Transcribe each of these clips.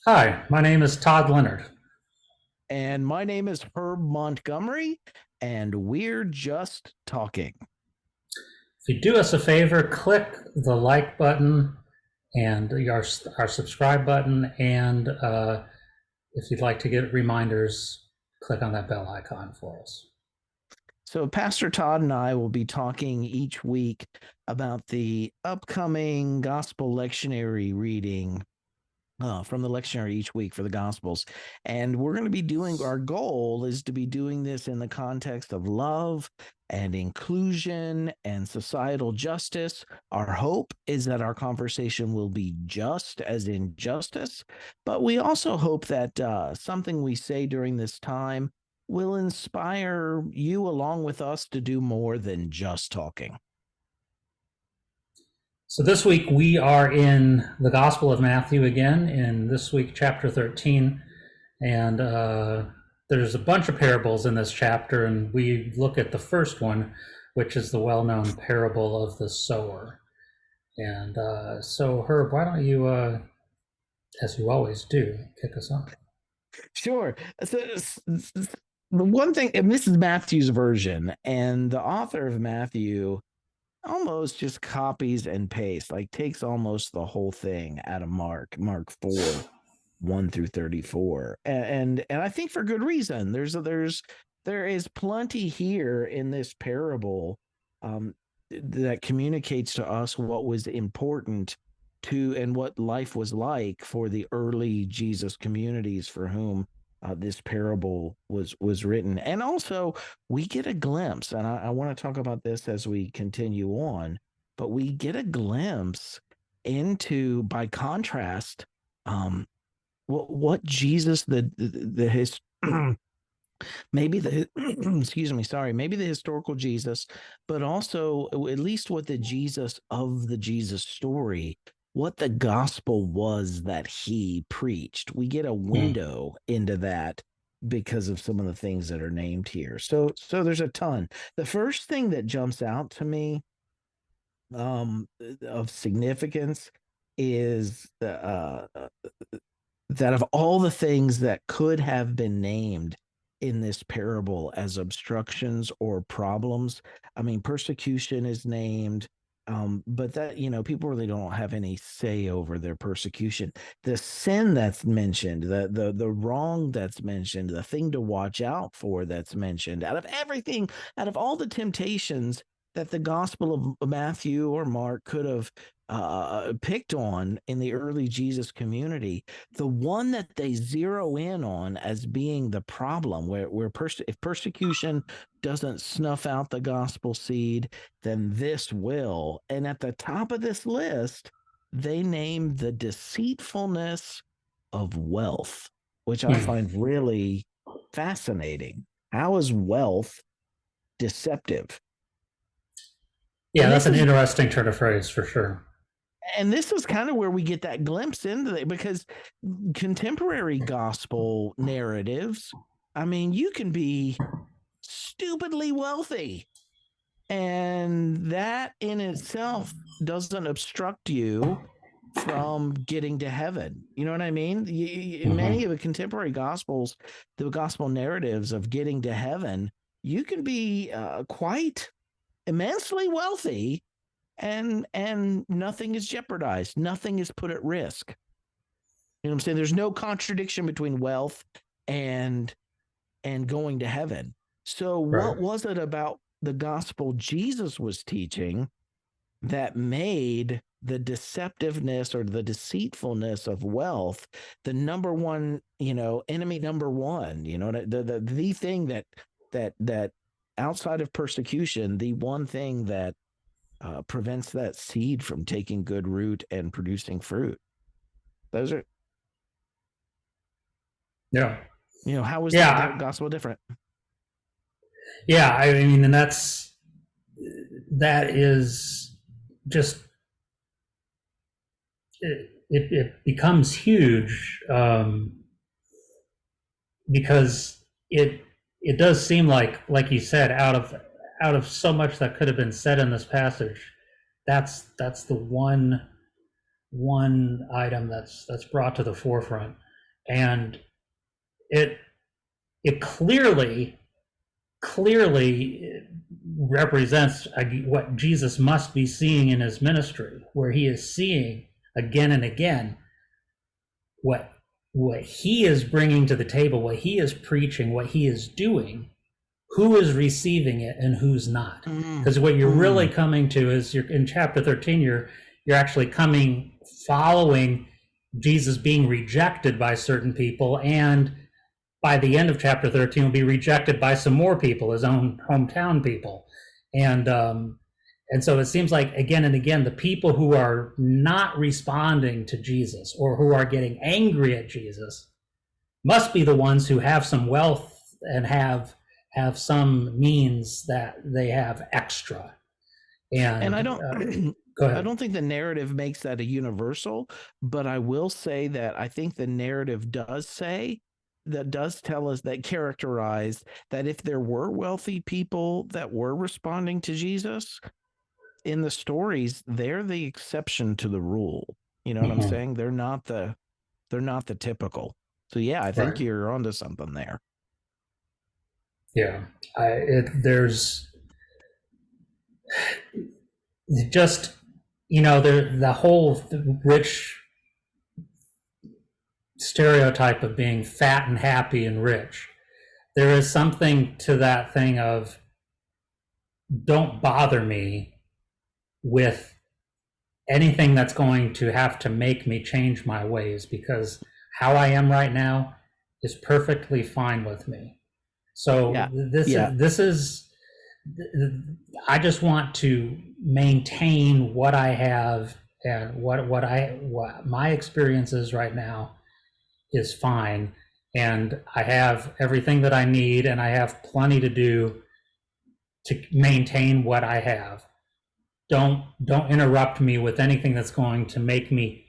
Hi, my name is Todd Leonard. And my name is Herb Montgomery, and we're just talking. If you do us a favor, click the like button and our subscribe button, and if you'd like to get reminders, click on that bell icon for us. So, Pastor Todd and I will be talking each week about the upcoming gospel lectionary reading from the lectionary each week for the Gospels. And we're going to be doing, our goal is to be doing this in the context of love and inclusion and societal justice. Our hope is that our conversation will be just as in justice, but we also hope that something we say during this time will inspire you along with us to do more than just talking. So this week we are in the Gospel of Matthew again, in this week, chapter 13. And there's a bunch of parables in this chapter, and we look at the first one, which is the well-known parable of the sower. And so, Herb, why don't you, as you always do, kick us off? Sure. So, the one thing, and this is Matthew's version, and the author of Matthew almost just copies and pastes, like takes almost the whole thing out of Mark 4, 1 through 34. And I think for good reason. There is plenty here in this parable that communicates to us what was important to and what life was like for the early Jesus communities for whom this parable was written. And also, we get a glimpse, and I want to talk about this as we continue on, but we get a glimpse into, by contrast, what Jesus, the his maybe the excuse me, sorry, maybe the historical Jesus, but also at least what the Jesus of the Jesus story, what the gospel was that he preached. We get a window into that because of some of the things that are named here. So there's a ton. The first thing that jumps out to me of significance is that of all the things that could have been named in this parable as obstructions or problems, I mean, persecution is named, but that, people really don't have any say over their persecution. The sin that's mentioned, the wrong that's mentioned, the thing to watch out for that's mentioned, out of everything, out of all the temptations that the Gospel of Matthew or Mark could have picked on in the early Jesus community, the one that they zero in on as being the problem, if persecution doesn't snuff out the gospel seed, then this will. And at the top of this list, they name the deceitfulness of wealth, which I find really fascinating. How is wealth deceptive? Yeah, And that's this an is interesting turn of phrase for sure. and this is kind of where we get that glimpse into it, because contemporary gospel narratives, I mean, you can be stupidly wealthy, and that in itself doesn't obstruct you from getting to heaven. You know what I mean? In many of the contemporary gospels, the gospel narratives of getting to heaven, you can be quite immensely wealthy, and nothing is jeopardized, nothing is put at risk. You know what I'm saying? There's no contradiction between wealth and going to heaven. So Right. what was it about the gospel Jesus was teaching that made the deceptiveness or the deceitfulness of wealth the number one, enemy number one, the thing that outside of persecution, the one thing that prevents that seed from taking good root and producing fruit? Those are, Yeah. how is that Yeah. gospel different? Yeah. I mean, and that is just it becomes huge because it does seem like you said, out of so much that could have been said in this passage, that's the one item that's brought to the forefront. And it it clearly represents what Jesus must be seeing in his ministry, where he is seeing again and again what he is bringing to the table, what he is preaching, what he is doing, who is receiving it and who's not. Because what you're really coming to is, you're in chapter 13, you're actually following Jesus being rejected by certain people, and by the end of chapter 13 will be rejected by some more people, his own hometown people. And so it seems like again and again, the people who are not responding to Jesus, or who are getting angry at Jesus, must be the ones who have some wealth and have some means that they have extra. And I don't go ahead. I don't think the narrative makes that a universal, but I will say that I think the narrative does tell us, that characterize that if there were wealthy people that were responding to Jesus in the stories, they're the exception to the rule. You know what I'm saying? They're not the typical. So yeah, I think you're onto something there. Yeah, there's just, the whole rich stereotype of being fat and happy and rich. There is something to that thing of, don't bother me with anything that's going to have to make me change my ways, because how I am right now is perfectly fine with me. So this is I just want to maintain what I have, and what my experience is right now is fine, and I have everything that I need, and I have plenty to do to maintain what I have. Don't interrupt me with anything that's going to make me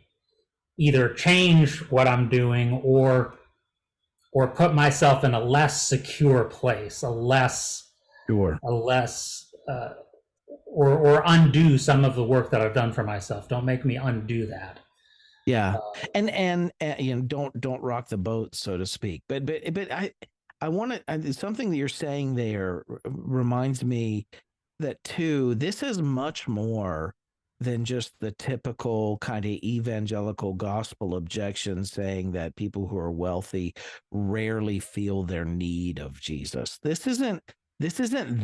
either change what I'm doing, or put myself in a less secure place, or undo some of the work that I've done for myself. Don't make me undo that. Yeah, and don't rock the boat, so to speak. But I want to, something that you're saying there reminds me that too, this is much more than just the typical kind of evangelical gospel objection saying that people who are wealthy rarely feel their need of Jesus. This isn't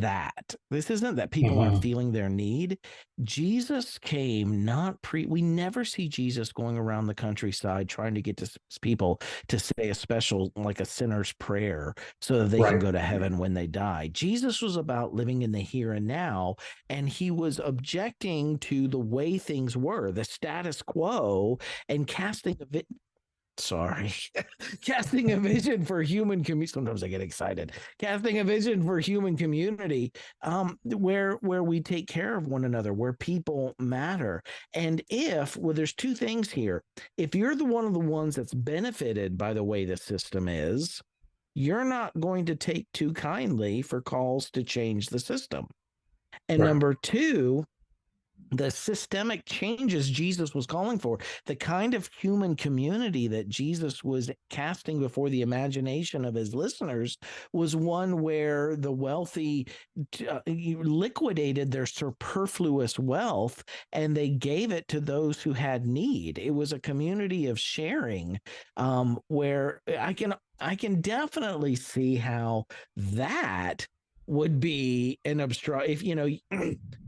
that. This isn't that people aren't feeling their need. Jesus came we never see Jesus going around the countryside trying to get to people to say a special, like a sinner's prayer, so that they can go to heaven when they die. Jesus was about living in the here and now, and he was objecting to the way things were, the status quo, and casting a casting a vision for human community. Sometimes I get excited. Casting a vision for human community, where we take care of one another, where people matter. And there's two things here. If you're one of the ones that's benefited by the way the system is, you're not going to take too kindly for calls to change the system. And number two, the systemic changes Jesus was calling for, the kind of human community that Jesus was casting before the imagination of his listeners, was one where the wealthy liquidated their superfluous wealth and they gave it to those who had need. It was a community of sharing, where I can definitely see how that would be an if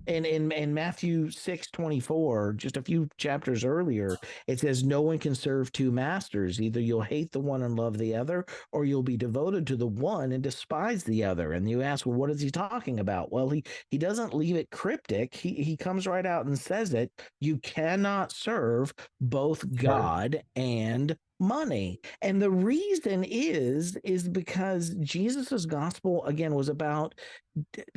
in Matthew 6:24, just a few chapters earlier, it says no one can serve two masters. Either you'll hate the one and love the other, or you'll be devoted to the one and despise the other. And you ask, well, what is he talking about? Well, he doesn't leave it cryptic. He comes right out and says it. You cannot serve both God and money. And the reason is because Jesus's gospel, again, was about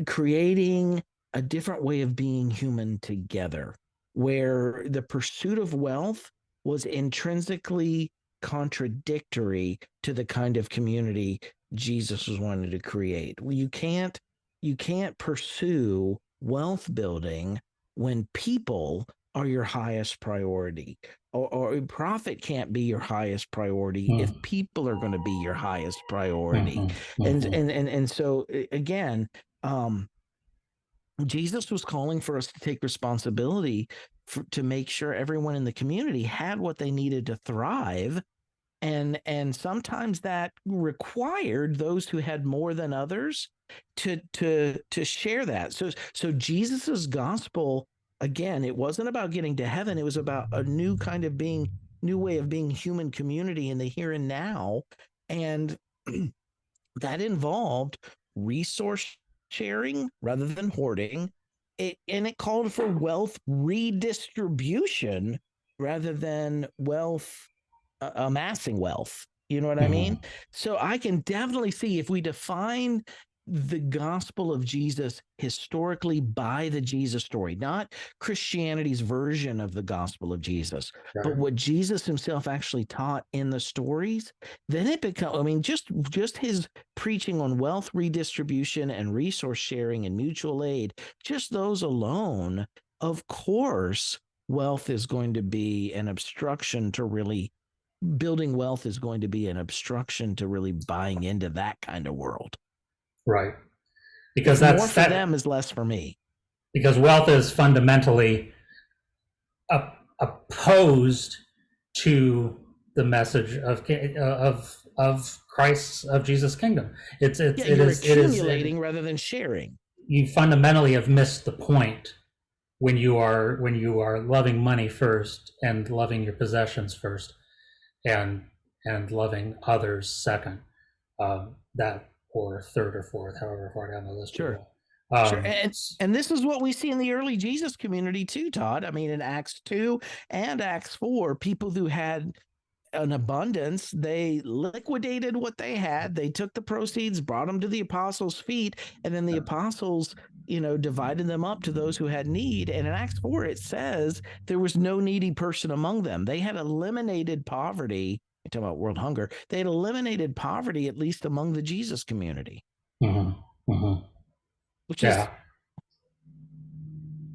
creating a different way of being human together, where the pursuit of wealth was intrinsically contradictory to the kind of community Jesus was wanting to create. Well, you can't pursue wealth building when people are your highest priority. Or profit can't be your highest priority if Mm, people are going to be your highest priority. mhm, And mhm. so again, um, Jesus was calling for us to take responsibility to make sure everyone in the community had what they needed to thrive, and sometimes that required those who had more than others to share that. So Jesus's gospel, again, it wasn't about getting to heaven. It was about a new way of being human community in the here and now, and that involved resource sharing rather than hoarding. And it called for wealth redistribution rather than wealth amassing wealth. You know what I mean? Mhm. So I can definitely see if we define the gospel of Jesus historically by the Jesus story, not Christianity's version of the gospel of Jesus, but Right. what Jesus himself actually taught in the stories, then it becomes, I mean, just his preaching on wealth redistribution and resource sharing and mutual aid, just those alone, of course, wealth is going to be an obstruction to really building wealth is going to be an obstruction to really buying into that kind of world. Right. Because It's more for that them is less for me. because wealth is fundamentally opposed to the message of Christ's of Jesus' kingdom. Yeah, It you're is accumulating rather than sharing. you fundamentally have missed the point when you are loving money first and loving your possessions first and loving others second, that or third or fourth, however far down the list you Sure. go. Sure. And this is what we see in the early Jesus community too, Todd. I mean, in Acts 2 and Acts 4, people who had an abundance, they liquidated what they had. They took the proceeds, brought them to the apostles' feet, and then the apostles, divided them up to those who had need. And in Acts 4, it says there was no needy person among them. They had eliminated poverty. You talk about world hunger. They had eliminated poverty, at least among the Jesus community, Mhm, mhm. which is, Yeah.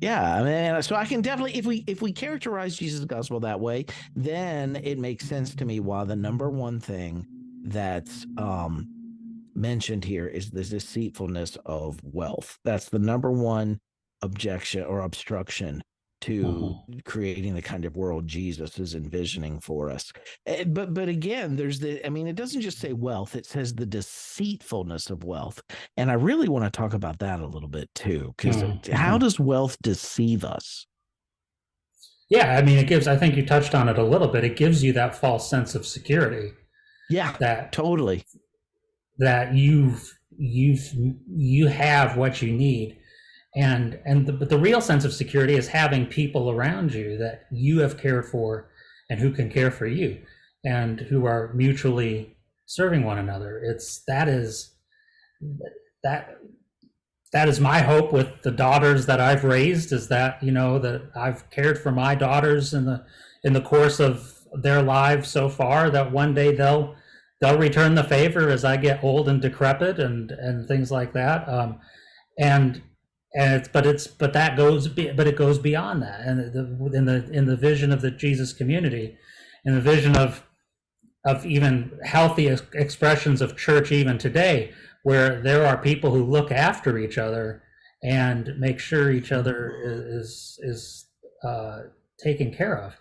yeah, I mean, so I can definitely, if we characterize Jesus' gospel that way, then it makes sense to me why the number one thing that's mentioned here is the deceitfulness of wealth. That's the number one objection or obstruction to Mhm. creating the kind of world Jesus is envisioning for us. But again, I mean, it doesn't just say wealth, it says the deceitfulness of wealth. And I really want to talk about that a little bit too, because Mhm, how mhm. does wealth deceive us? Yeah, I mean, I think you touched on it a little bit. It gives you that false sense of security Yeah, that totally. you've you have what you need, but the real sense of security is having people around you that you have cared for and who can care for you and who are mutually serving one another. It's that that is my hope with the daughters that I've raised, is that that I've cared for my daughters in the course of their lives so far, that one day they'll return the favor as I get old and decrepit and things like that. And but it goes beyond that, and in the vision of the Jesus community, in the vision of even healthy expressions of church even today, where there are people who look after each other and make sure each other is taken care of.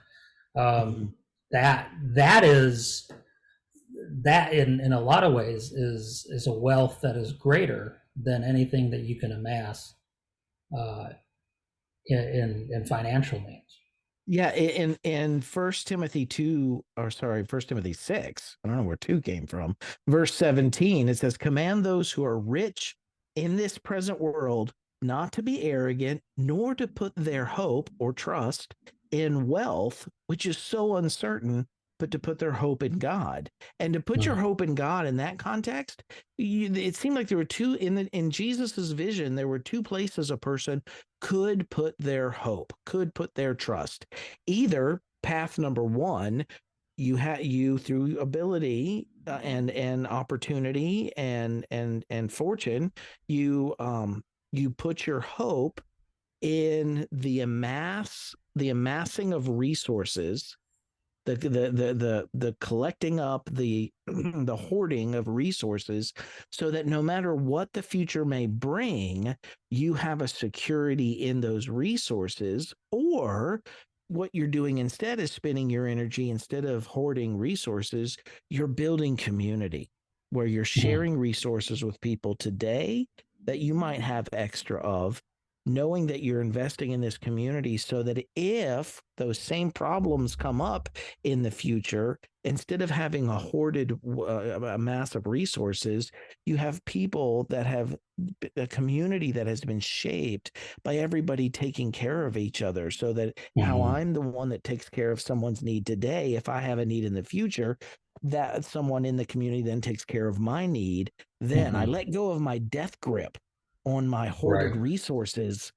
Mhm. That is that in a lot of ways is a wealth that is greater than anything that you can amass uh, in financial means. Yeah, in First Timothy 6, I don't know where 2 came from. Verse 17, it says, "Command those who are rich in this present world not to be arrogant, nor to put their hope or trust in wealth, which is so uncertain, but to put their hope in God." And to put your Mm, hope in God in that context, it seemed like there were two in Jesus's vision, there were two places a person could put their hope, could put their trust. Either path number one, you through ability and opportunity and fortune, you you put your hope in the the amassing of resources, the collecting up, the the hoarding of resources, so that no matter what the future may bring, you have a security in those resources. Or what you're doing instead is spending your energy, instead of hoarding resources, you're building community where you're Mhm. sharing resources with people today that you might have extra of, knowing that you're investing in this community so that if those same problems come up in the future, instead of having a hoarded a mass of resources, you have people that have a community that has been shaped by everybody taking care of each other, so that how Mhm. I'm the one that takes care of someone's need today, if I have a need in the future, that someone in the community then takes care of my need. Then I Mhm. let go of my death grip on my hoarded Right. resources,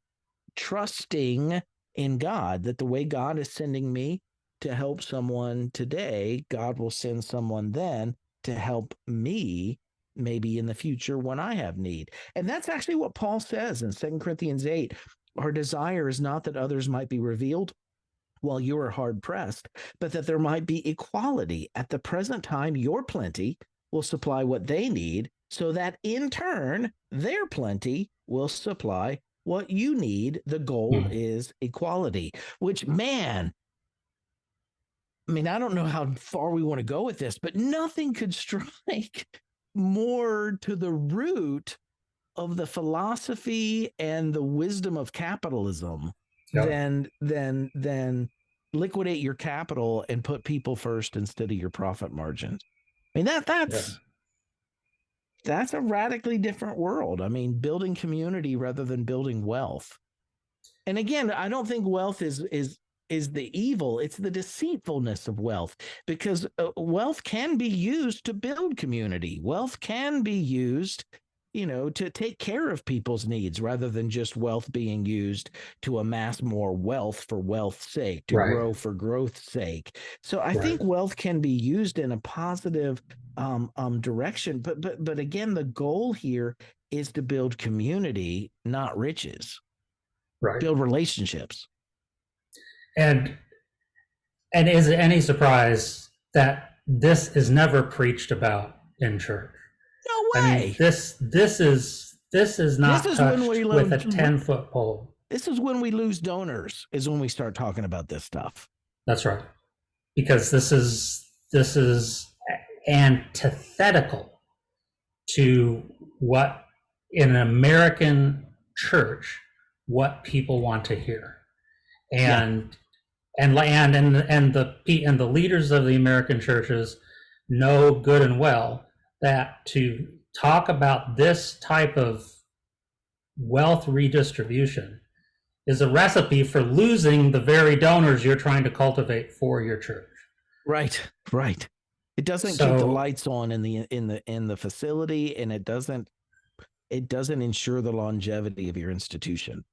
trusting in God that the way God is sending me to help someone today, God will send someone then to help me maybe in the future when I have need. And that's actually what Paul says in 2 Corinthians 8. Our desire is not that others might be revealed while you are hard pressed, but that there might be equality. At the present time, your plenty will supply what they need, so that in turn, their plenty will supply what you need. The goal Mhm. is equality, which, man, I mean, I don't know how far we want to go with this, but nothing could strike more to the root of the philosophy and the wisdom of capitalism Yep. than liquidate your capital and put people first instead of your profit margins. I mean, Yeah. that's a radically different world. I mean, building community rather than building wealth. And again, I don't think wealth is the evil, it's the deceitfulness of wealth, because wealth can be used to build community. Wealth can be used, to take care of people's needs, rather than just wealth being used to amass more wealth for wealth's sake, to Right. grow for growth's sake. So I Right. think wealth can be used in a positive direction, but again, the goal here is to build community, not riches. Right. Build relationships. And is it any surprise that this is never preached about in church? No I mean, way. this is This not is when touched we with a lose. 10-foot pole. This is when we lose donors. Is when we start talking about this stuff. That's right. Because this is antithetical to what in an American church what people want to hear. Yeah. And the leaders of the American churches know good and well that to talk about this type of wealth redistribution is a recipe for losing the very donors you're trying to cultivate for your church. Right. Right. It doesn't keep the So lights on in the facility, and it doesn't ensure the longevity of your institution.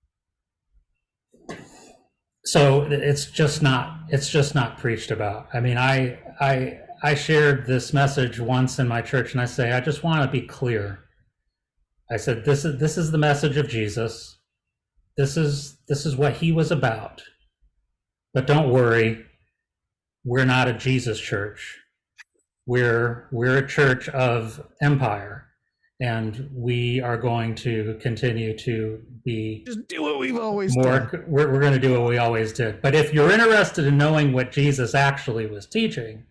it's just not preached about. I mean, I shared this message once in my church, and I say I just want to be clear. I said this is the message of Jesus. This is what he was about. But don't worry, we're not a Jesus church. We're a church of empire, and we are going to continue to be Just do what we've always done. more. We're going to do what we always did. But if you're interested in knowing what Jesus actually was teaching,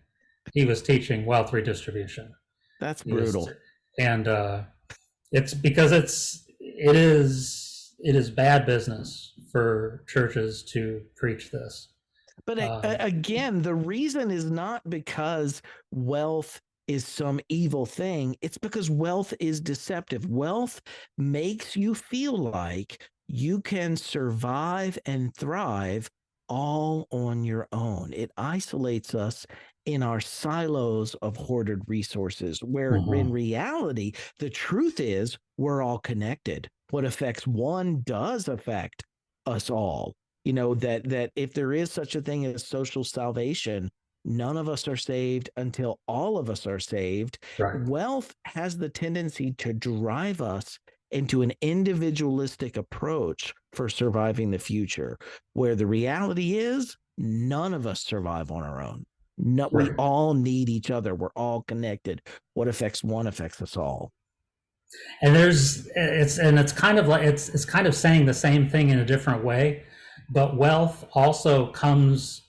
he was teaching wealth redistribution. That's He was, brutal. and it's because it is bad business for churches to preach this. But Um, again, the reason is not because wealth is some evil thing. It's because wealth is deceptive. Wealth makes you feel like you can survive and thrive all on your own. It isolates us in our silos of hoarded resources, where in mhm. reality, the truth is we're all connected. What affects one does affect us all. That if there is such a thing as social salvation, none of us are saved until all of us are saved. Right. Wealth has the tendency to drive us into an individualistic approach for surviving the future, where the reality is none of us survive on our own. No, we Right. all need each other. We're all connected. What affects one affects us all. And it's kind of like it's kind of saying the same thing in a different way, but wealth also comes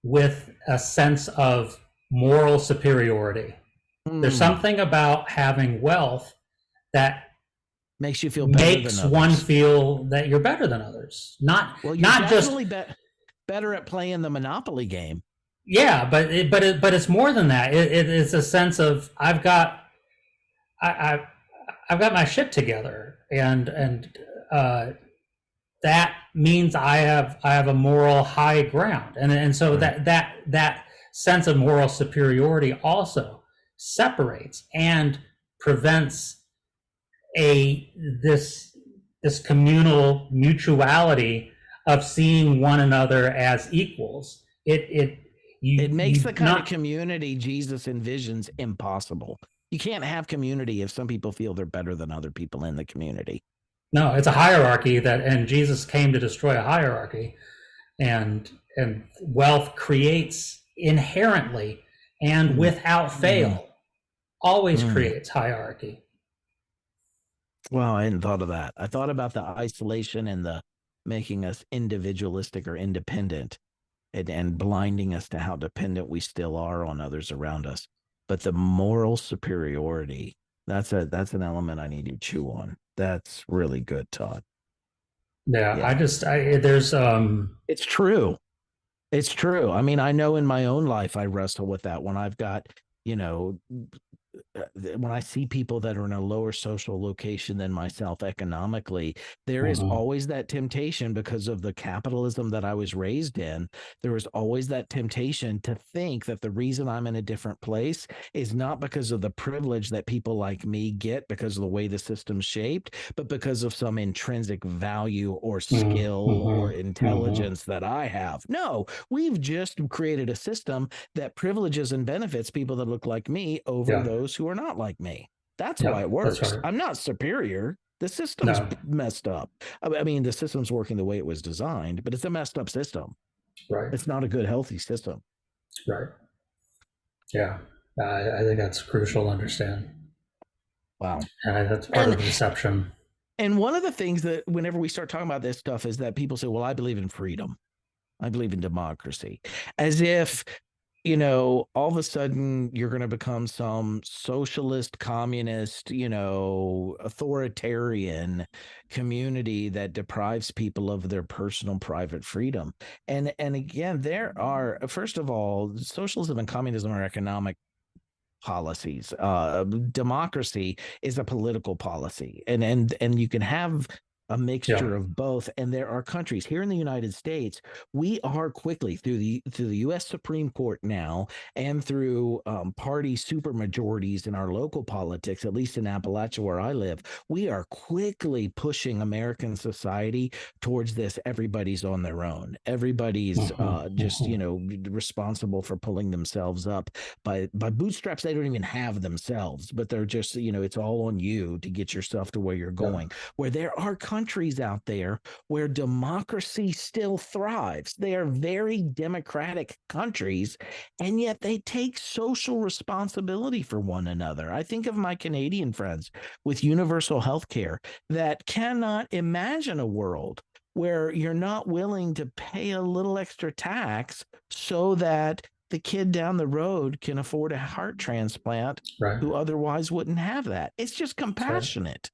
with a sense of moral superiority. There's Mm. something about having wealth that Makes you feel better than makes one others. feel that you're better than others. Not Well, you're not just definitely better at playing the Monopoly game. yeah, but it's more than that. It's a sense of I I've got my shit together, and uh, that means I have a moral high ground, and so Right. that sense of moral superiority also separates and prevents a this communal mutuality of seeing one another as equals. It makes You the kind of not community Jesus envisions impossible. You can't have community if some people feel they're better than other people in the community. no, it's a hierarchy that, and Jesus came to destroy a hierarchy, and wealth creates inherently and Mm. without Mm. fail always Mm. creates hierarchy. Well, I hadn't thought of that. I thought about the isolation and the making us individualistic or independent, and blinding us to how dependent we still are on others around us. But the moral superiority, that's an element I need to chew on. That's really good, Todd. Yeah, Yeah. there's It's true. It's true. I mean, I know in my own life I wrestle with that when I've got, you know, when I see people that are in a lower social location than myself economically, there is mhm, always that temptation because of the capitalism that I was raised in. There is always that temptation to think that the reason I'm in a different place is not because of the privilege that people like me get because of the way the system's shaped, but because of some intrinsic value or mhm, skill or mhm, mhm. intelligence that I have. No, we've just created a system that privileges and benefits people that look like me over Yeah, those who are not like me. That's why yeah, it that's works. right. I'm not superior. The system's No, messed up. I mean, the system's working the way it was designed, but it's a messed up system. right, It's not a good, healthy system. right. Yeah, I think that's crucial to understand, Wow. and that's part And of the deception. and one of the things that whenever we start talking about this stuff is that people say, "Well, I believe in freedom. I believe in democracy," as if all of a sudden you're going to become some socialist, communist, authoritarian community that deprives people of their personal private freedom. And again, there are, first of all, socialism and communism are economic policies. Democracy is a political policy, and you can have a Yeah. mixture of both. And there are countries here in the United States. We are quickly through the U.S. Supreme Court now, and through party supermajorities in our local politics, at least in Appalachia where I live. We are quickly pushing American society towards this. Everybody's on their own. Everybody's Mhm, just mhm. responsible for pulling themselves up by bootstraps they don't even have themselves, but they're just it's all on you to get yourself to where you're Yeah, going. Where there are countries out there where democracy still thrives. They are very democratic countries, and yet they take social responsibility for one another. I think of my Canadian friends with universal health care that cannot imagine a world where you're not willing to pay a little extra tax so that the kid down the road can afford a heart transplant right. who otherwise wouldn't have that. It's just That's right. compassionate.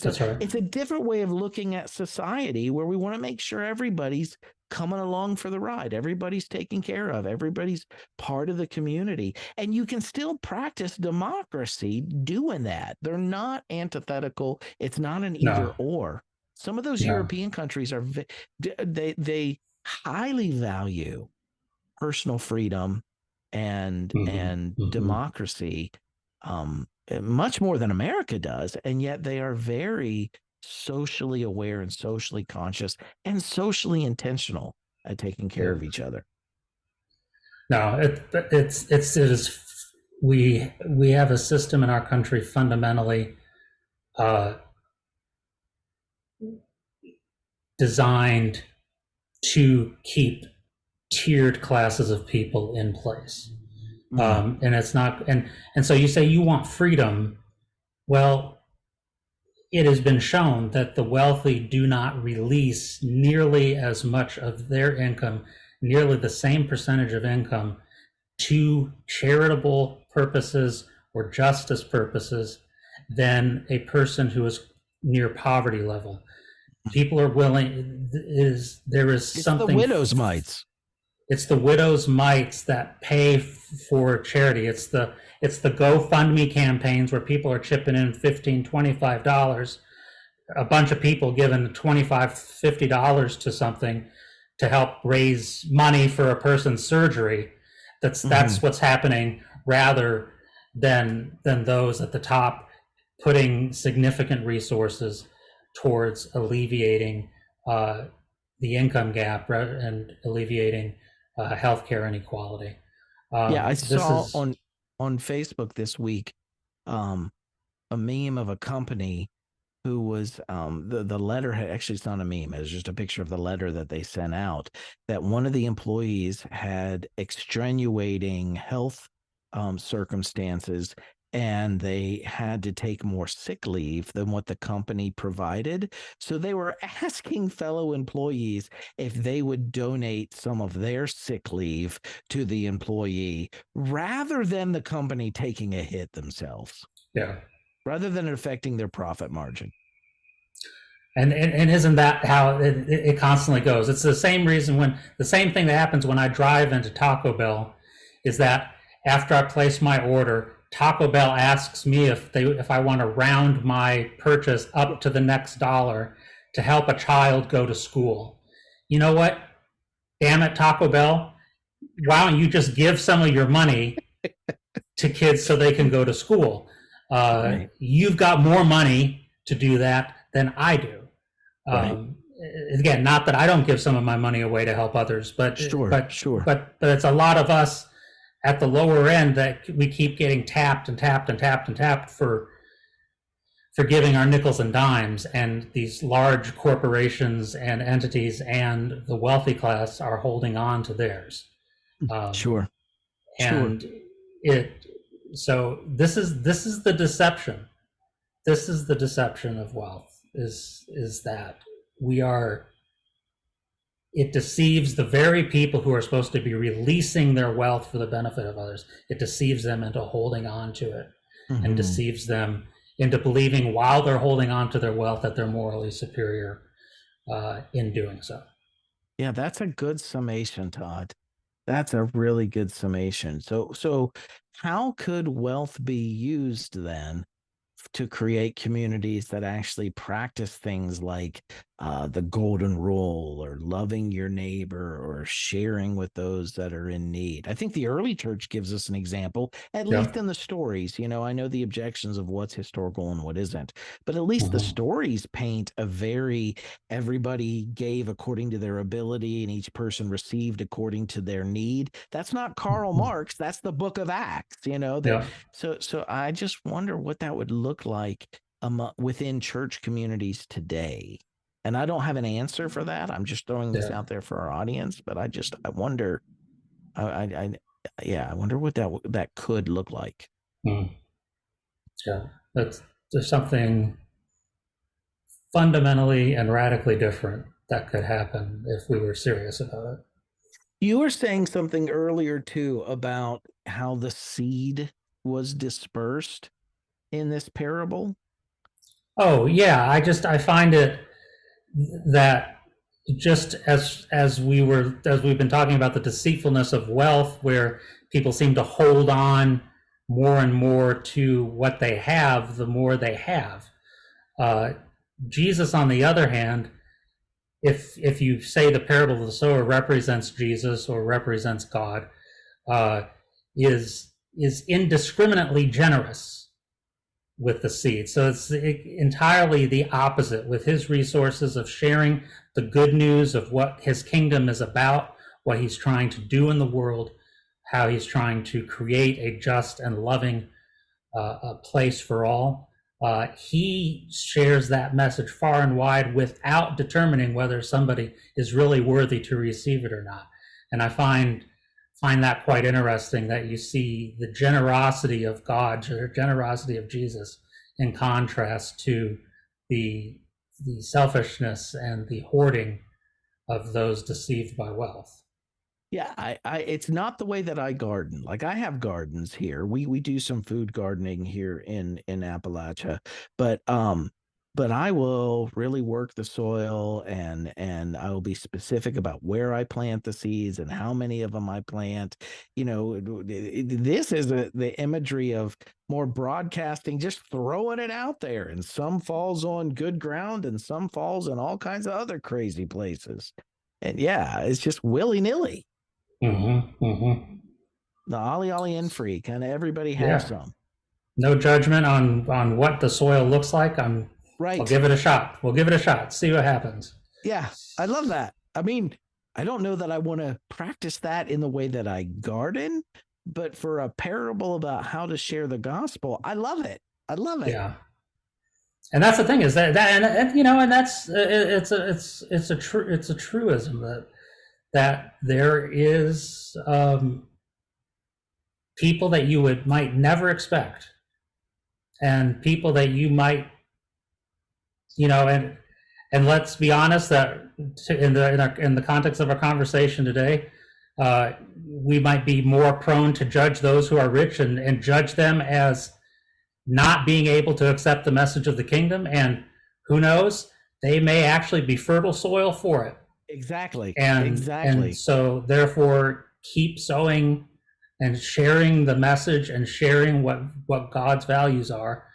That's right. It's a different way of looking at society where we want to make sure everybody's coming along for the ride. Everybody's taken care of. Everybody's part of the community. And you can still practice democracy doing that. They're not antithetical. It's not an either No, or. Some of those no. European countries are they highly value personal freedom Mhm, and mhm. democracy, much more than America does, and yet they are very socially aware and socially conscious and socially intentional at taking care Yeah. of each other. No, it is. We have a system in our country fundamentally uh, designed to keep tiered classes of people in place. And it's not, and so you say you want freedom. Well, it has been shown that the wealthy do not release nearly as much of their income, nearly the same percentage of income, to charitable purposes or justice purposes than a person who is near poverty level. People are willing, there is It's something. the widow's mites. It's the widow's mites that pay for charity. It's the GoFundMe campaigns where people are chipping in $15, $25. A bunch of people giving $25, $50 to something to help raise money for a person's surgery. That's what's happening, rather than those at the top putting significant resources towards alleviating the income gap and alleviating healthcare inequality. Yeah, I saw on Facebook this week a meme of a company who was the letter had actually, it's not a meme, it was just a picture of the letter that they sent out, that one of the employees had extenuating health circumstances, and they had to take more sick leave than what the company provided. So they were asking fellow employees if they would donate some of their sick leave to the employee rather than the company taking a hit themselves. Yeah. Rather than affecting their profit margin. And isn't that how it constantly goes? It's the same reason the same thing that happens when I drive into Taco Bell is that after I place my order, Taco Bell asks me if I want to round my purchase up to the next dollar to help a child go to school. You know what? Damn it, Taco Bell. Why don't you just give some of your money to kids so they can go to school? Right. You've got more money to do that than I do. Right. Again, not that I don't give some of my money away to help others, but but it's a lot of us at the lower end that we keep getting tapped for giving our nickels and dimes, and these large corporations and entities and the wealthy class are holding on to theirs. And so this is the deception. This is the deception of wealth, is that it deceives the very people who are supposed to be releasing their wealth for the benefit of others. It deceives them into holding on to it, and deceives them into believing while they're holding on to their wealth that they're morally superior in doing so. Yeah, that's a good summation, Todd. That's a really good summation. So how could wealth be used then to create communities that actually practice things like the golden rule, or loving your neighbor, or sharing with those that are in need? I think the early church gives us an example, at least in the stories. You know, I know the objections of what's historical and what isn't, but at least the stories paint a very, everybody gave according to their ability and each person received according to their need. That's not Karl Marx. That's the Book of Acts, you know. So I just wonder what that would look like within church communities today. And I don't have an answer for that. I'm just throwing this out there for our audience, but I wonder, I wonder what that could look like. Yeah, there's something fundamentally and radically different that could happen if we were serious about it. You were saying something earlier too about how the seed was dispersed in this parable. Oh yeah, I find it that just as we've been talking about the deceitfulness of wealth, where people seem to hold on more and more to what they have, the more they have. Jesus, on the other hand, if you say the parable of the sower represents Jesus or represents God, is indiscriminately generous with the seed. So it's entirely the opposite, with his resources of sharing the good news of what his kingdom is about, what he's trying to do in the world, how he's trying to create a just and loving place for all. he shares that message far and wide without determining whether somebody is really worthy to receive it or not. And I find that quite interesting, that you see the generosity of God, the generosity of Jesus, in contrast to the selfishness and the hoarding of those deceived by wealth. Yeah, it's not the way that I garden. Like, I have gardens here. We do some food gardening here in Appalachia, but I will really work the soil, and I will be specific about where I plant the seeds and how many of them I plant. This is the imagery of more broadcasting, just throwing it out there, and some falls on good ground and some falls in all kinds of other crazy places. And yeah, it's just willy-nilly. Mm-hmm, mm-hmm. The ollie and free, kind of everybody have Yeah. some. No judgment on what the soil looks like. I'll Right. give it a shot. We'll give it a shot. See what happens. Yeah, I love that. I mean, I don't know that I want to practice that in the way that I garden, but for a parable about how to share the gospel, I love it. I love it. Yeah. And that's the thing, is that and that's it's a truism that there is people that you might never expect, and people that you might, and let's be honest, that in the context of our conversation today, we might be more prone to judge those who are rich and judge them as not being able to accept the message of the kingdom. And who knows, they may actually be fertile soil for it. Exactly. And so therefore, keep sowing and sharing the message and sharing what God's values are,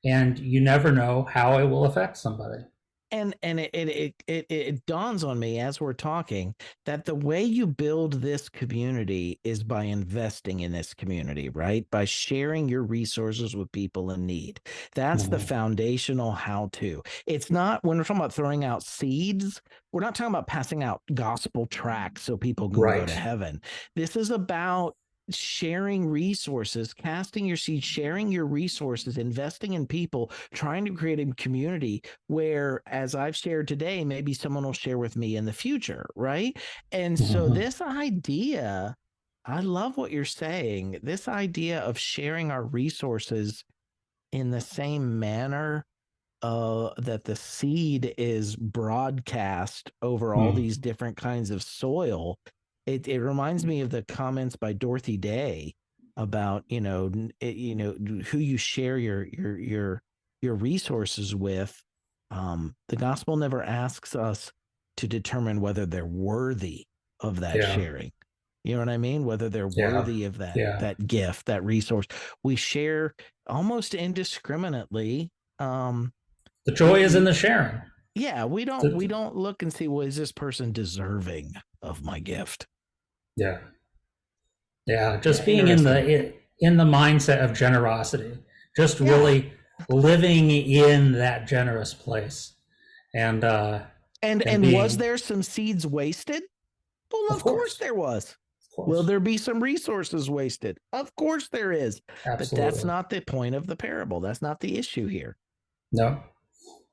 and you never know how it will affect somebody. And it dawns on me as we're talking that the way you build this community is by investing in this community, right? By sharing your resources with people in need. That's the foundational how-to. It's not, when we're talking about throwing out seeds, we're not talking about passing out gospel tracts so people can go to heaven. This is about sharing resources, casting your seed, sharing your resources, investing in people, trying to create a community where, as I've shared today, maybe someone will share with me in the future, right? And so this idea, I love what you're saying, this idea of sharing our resources in the same manner that the seed is broadcast over all these different kinds of soil. It reminds me of the comments by Dorothy Day about who you share your resources with. The gospel never asks us to determine whether they're worthy of that sharing. You know what I mean? Whether they're worthy of that gift, that resource. We share almost indiscriminately. The joy is in the sharing. Yeah, we don't look and see, well, is this person deserving of my gift? Yeah. Just being in the mindset of generosity, just really living in that generous place, and was there some seeds wasted? Well, of course there was. Will there be some resources wasted? Of course there is. Absolutely. But that's not the point of the parable. That's not the issue here. No,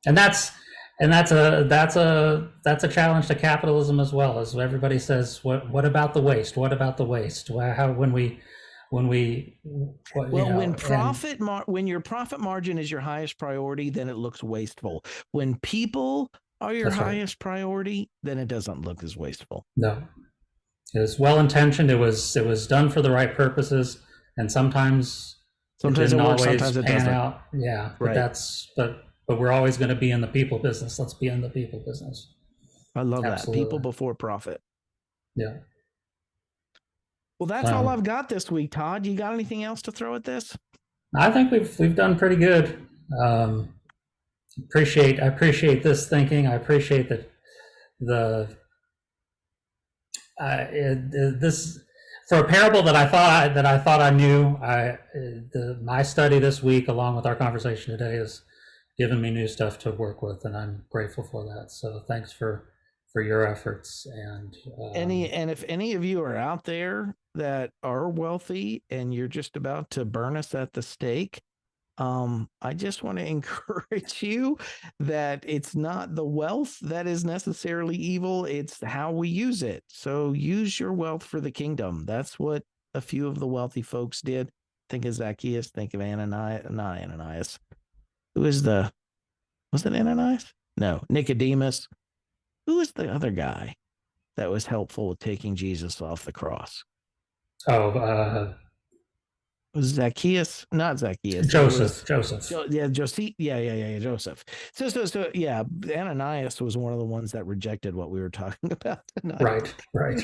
and that's a challenge to capitalism as well. As everybody says, what about the waste? What about the waste? When your profit margin is your highest priority, then it looks wasteful. When people are your highest priority, then it doesn't look as wasteful. No, it was well intentioned. It was done for the right purposes, and sometimes it didn't always sometimes it pan out. Yeah, but but we're always going to be in the people business. Let's be in the people business. I love that. People before profit. Yeah. Well, that's all I've got this week, Todd. You got anything else to throw at this? I think we've done pretty good. I appreciate this thinking. I appreciate this for a parable that I thought I knew. My study this week, along with our conversation today, has given me new stuff to work with, and I'm grateful for that. So thanks for your efforts. And if any of you are out there that are wealthy and you're just about to burn us at the stake, I just want to encourage you that it's not the wealth that is necessarily evil, it's how we use it. So use your wealth for the kingdom. That's what a few of the wealthy folks did. Think of Zacchaeus, think of Ananias, not Ananias. Who is was it Ananias? No, Nicodemus. Who was the other guy that was helpful with taking Jesus off the cross? Oh, It was Zacchaeus, not Zacchaeus. It Joseph. was Joseph. Yeah, Joseph. Yeah, Joseph. So, yeah, Ananias was one of the ones that rejected what we were talking about tonight. Right.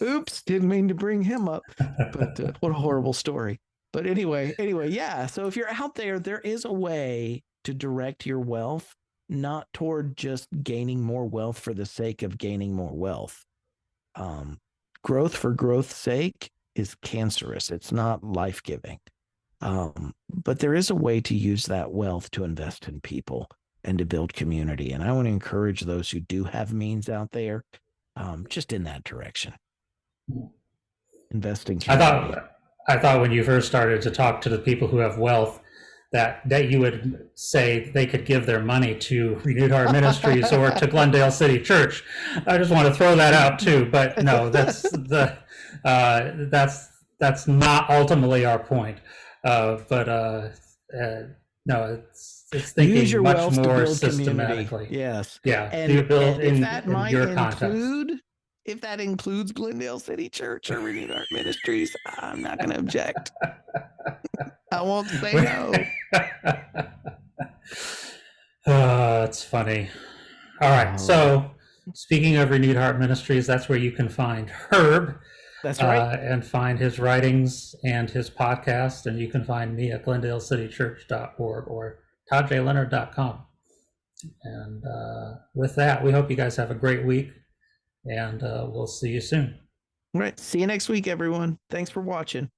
Oops, didn't mean to bring him up, but what a horrible story. But anyway, yeah. So if you're out there, there is a way to direct your wealth, not toward just gaining more wealth for the sake of gaining more wealth. Growth for growth's sake is cancerous. It's not life-giving. But there is a way to use that wealth to invest in people and to build community. And I want to encourage those who do have means out there, just in that direction. Investing community. I thought when you first started to talk to the people who have wealth, that you would say they could give their money to Renewed Heart Ministries or to Glendale City Church. I just want to throw that out too, but no, that's not ultimately our point. No, it's thinking use your much wealth more to build systematically. Community. Yes, yeah. And do build if in, that in might your include, context. if that includes Glendale City Church or Renewed Heart Ministries, I'm not going to object. I won't say no. It's funny. All right. So, speaking of Renewed Heart Ministries, that's where you can find Herb. That's right. And find his writings and his podcast. And you can find me at glendalecitychurch.org or toddjleonard.com. And with that, we hope you guys have a great week. And we'll see you soon. All right. See you next week, everyone. Thanks for watching.